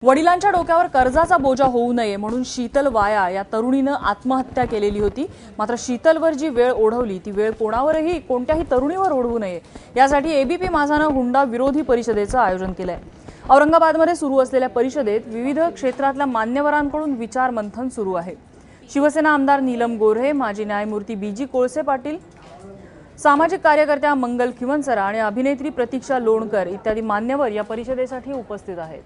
वडिलांच्या डोक्यावर कर्जाचा बोजा होऊ नये म्हणून शीतल वाया या तरुणीनं आत्महत्या केलेली होती। मात्र शीतलवर जी वेळ ओढवली ती वेळ कोणावरही कोणत्याही तरुणीवर ओढवू नये यासाठी एबीपी माझानं हुंडा विरोधी परिषदेचं आयोजन केलंय। औरंगाबादमध्ये सुरू असलेल्या परिषदेत विविध क्षेत्रातल्या मान्यवरांकडून विचार मंथन सुरू आहे। शिवसेना आमदार नीलम गोऱ्हे, माजी न्यायमूर्ती बीजी कोळसे पाटील, सामाजिक कार्यकर्त्या मंगल खिवनसरा आणि अभिनेत्री प्रतीक्षा लोणकर इत्यादी मान्यवर या परिषदेसाठी उपस्थित आहेत।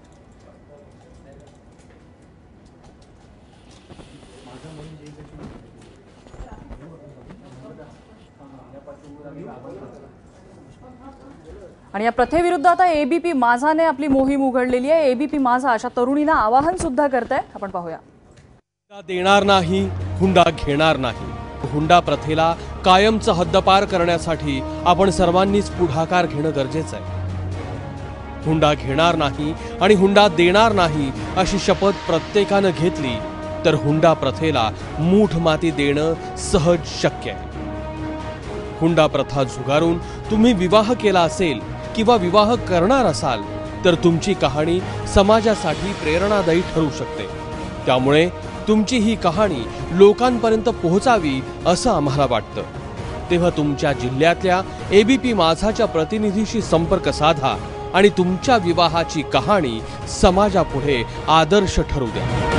आणि या प्रथेविरुद्ध आता एबीपी माझाने आपली मोहीम उघडलेली आहे। एबीपी माझा अशा तरुणींना आवाहन सुद्धा करताय, आपण पाहूया। हुंडा देणार नाही, हुंडा घेणार नाही। हुंडा प्रथेला कायमचं हद्दपार करण्यासाठी आपण सर्वांनीच पुढाकार घेणं गरजेचं आहे। हुंडा घेणार नाही आणि हुंडा देणार नाही अशी शपथ प्रत्येकानं घेतली तर हुंडा प्रथेला मूठ माती देणं सहज शक्य आहे। हुंडा प्रथा झुगारून तुम्ही विवाह केला असेल किंवा विवाह करणार असाल तर तुमची कहाणी समाजासाठी प्रेरणादायी ठरू शकते। त्यामुळे तुमची ही कहाणी लोकांपर्यंत पोहोचावी असं आम्हाला वाटतं। तेव्हा तुमच्या जिल्ह्यातल्या एबीपी माझाच्या प्रतिनिधीशी संपर्क साधा आणि तुमच्या विवाहाची कहाणी समाजापुढे आदर्श ठरू द्या।